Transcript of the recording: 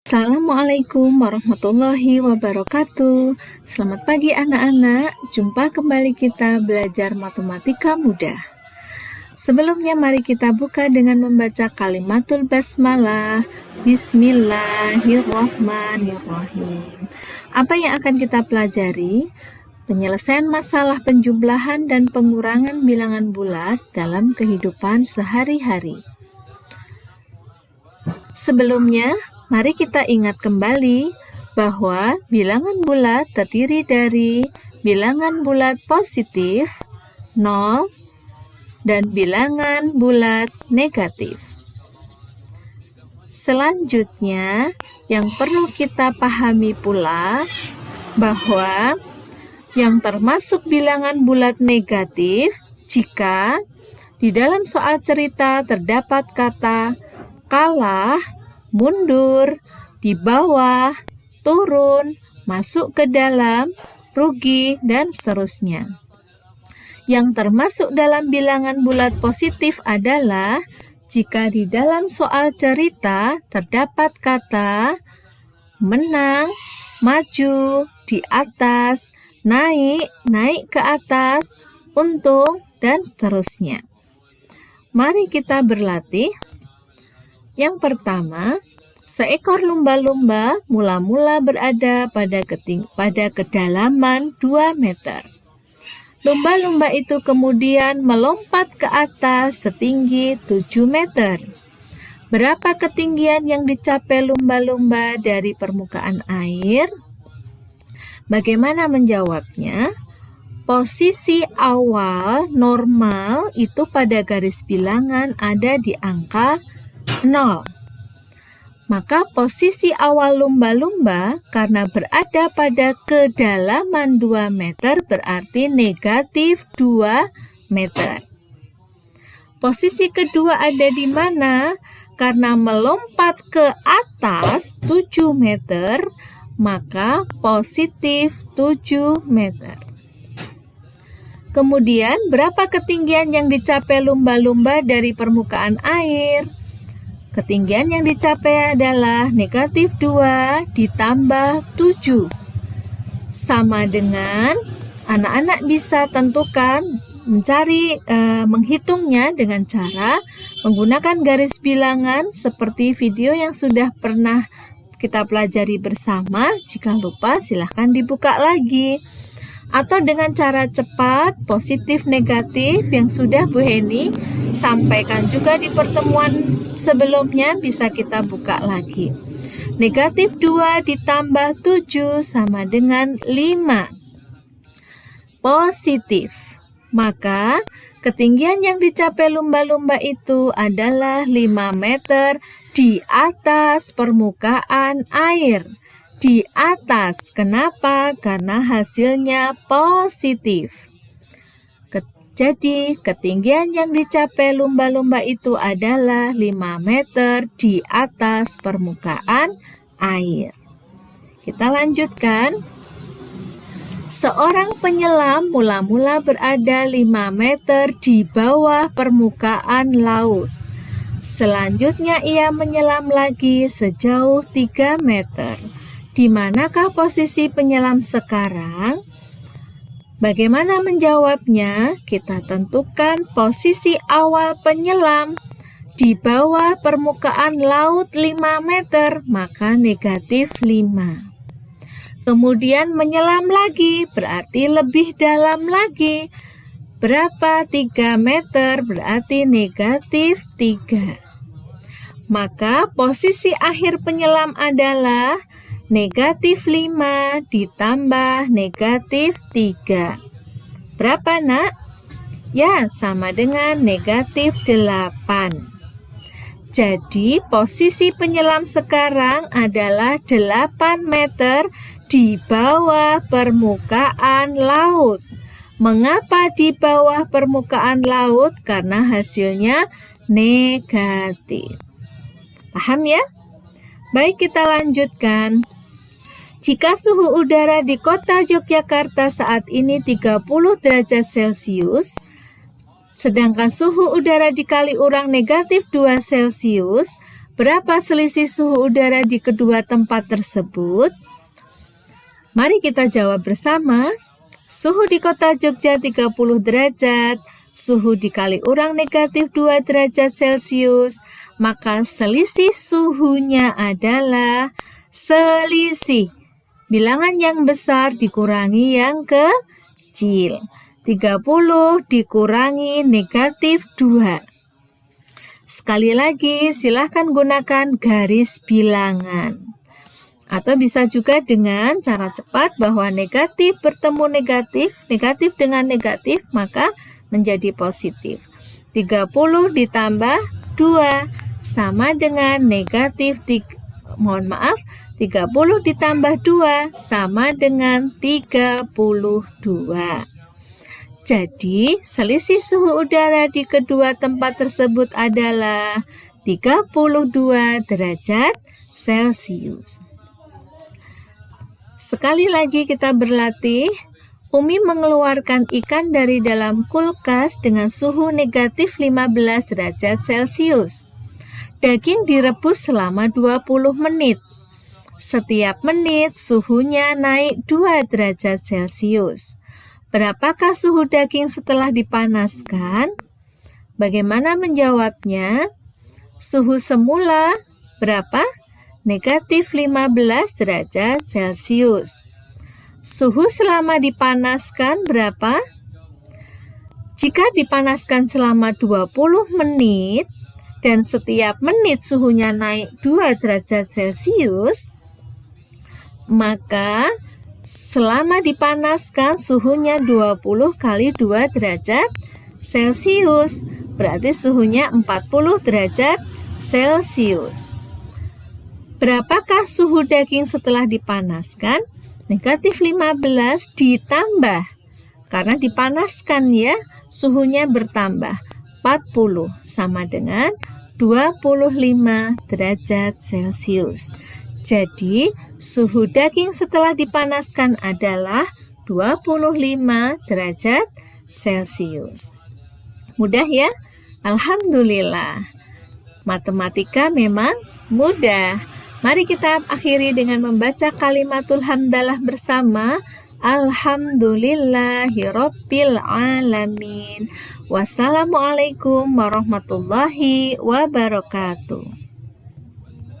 Assalamualaikum warahmatullahi wabarakatuh. Selamat pagi anak-anak. Jumpa kembali kita belajar matematika mudah. Sebelumnya mari kita buka dengan membaca kalimatul basmalah. Bismillahirrahmanirrahim. Apa yang akan kita pelajari? Penyelesaian masalah penjumlahan dan pengurangan bilangan bulat dalam kehidupan sehari-hari. Sebelumnya, mari kita ingat kembali bahwa bilangan bulat terdiri dari bilangan bulat positif, 0, dan bilangan bulat negatif. Selanjutnya, yang perlu kita pahami pula bahwa yang termasuk bilangan bulat negatif jika di dalam soal cerita terdapat kata kalah, mundur, di bawah, turun, masuk ke dalam, rugi, dan seterusnya. Yang termasuk dalam bilangan bulat positif adalah jika di dalam soal cerita terdapat kata menang, maju, di atas, naik, naik ke atas, untung, dan seterusnya. Mari kita berlatih. Yang pertama, seekor lumba-lumba mula-mula berada pada kedalaman 2 meter. Lumba-lumba itu kemudian melompat ke atas setinggi 7 meter. Berapa ketinggian yang dicapai lumba-lumba dari permukaan air? Bagaimana menjawabnya? Posisi awal normal itu pada garis bilangan ada di angka 0. Maka posisi awal lumba-lumba karena berada pada kedalaman 2 meter berarti negatif 2 meter. Posisi kedua ada di mana? Karena melompat ke atas 7 meter, maka positif 7 meter. Kemudian, berapa ketinggian yang dicapai lumba-lumba dari permukaan air? Ketinggian yang dicapai adalah negatif 2 ditambah 7. Sama dengan, anak-anak bisa tentukan, menghitungnya dengan cara menggunakan garis bilangan seperti video yang sudah pernah kita pelajari bersama. Jika lupa silahkan dibuka lagi. Atau dengan cara cepat, positif negatif yang sudah Bu Heni sampaikan juga di pertemuan sebelumnya bisa kita buka lagi. Negatif 2 ditambah 7 sama dengan 5. Positif. Maka ketinggian yang dicapai lumba-lumba itu adalah 5 meter di atas permukaan air. Di atas. Kenapa? Karena hasilnya positif. Jadi, ketinggian yang dicapai lumba-lumba itu adalah 5 meter di atas permukaan air. Kita lanjutkan. Seorang penyelam mula-mula berada 5 meter di bawah permukaan laut. Selanjutnya ia menyelam lagi sejauh 3 meter. Di manakah posisi penyelam sekarang? Bagaimana menjawabnya? Kita tentukan posisi awal penyelam di bawah permukaan laut 5 meter, maka negatif 5. Kemudian menyelam lagi, berarti lebih dalam lagi. Berapa? 3 meter, berarti negatif 3. Maka posisi akhir penyelam adalah negatif 5 ditambah negatif 3. Berapa, nak? Ya, sama dengan negatif 8. Jadi, posisi penyelam sekarang adalah 8 meter di bawah permukaan laut. Mengapa di bawah permukaan laut? Karena hasilnya negatif. Paham ya? Baik, kita lanjutkan. Jika suhu udara di kota Yogyakarta saat ini 30 derajat Celcius, sedangkan suhu udara dikali urang negatif 2 Celcius, Berapa selisih suhu udara di kedua tempat tersebut? Mari kita jawab bersama. Suhu di kota Jogja 30 derajat, suhu dikali urang negatif 2 derajat Celcius, maka selisih suhunya adalah selisih bilangan yang besar dikurangi yang kecil. 30 dikurangi negatif 2. Sekali lagi, silahkan gunakan garis bilangan. Atau bisa juga dengan cara cepat bahwa negatif bertemu negatif, negatif dengan negatif, maka menjadi positif. 30 ditambah 2 sama dengan negatif 30 ditambah 2 sama dengan 32. Jadi, selisih suhu udara di kedua tempat tersebut adalah 32 derajat Celcius. Sekali lagi kita berlatih. Umi mengeluarkan ikan dari dalam kulkas dengan suhu negatif 15 derajat Celcius. Daging direbus selama 20 menit. Setiap menit suhunya naik 2 derajat Celcius. Berapakah suhu daging setelah dipanaskan? Bagaimana menjawabnya? Suhu semula berapa? Negatif 15 derajat Celcius. Suhu selama dipanaskan berapa? Jika dipanaskan selama 20 menit dan setiap menit suhunya naik 2 derajat Celcius, maka selama dipanaskan suhunya 20 kali 2 derajat Celcius, berarti suhunya 40 derajat Celcius. Berapakah suhu daging setelah dipanaskan? Negatif 15 ditambah, karena dipanaskan ya, suhunya bertambah, 40 sama dengan 25 derajat Celcius. Jadi, suhu daging setelah dipanaskan adalah 25 derajat Celcius. Mudah ya? Alhamdulillah. Matematika memang mudah. Mari kita akhiri dengan membaca kalimatul hamdalah bersama. Alhamdulillahirabbil alamin. Wassalamualaikum warahmatullahi wabarakatuh.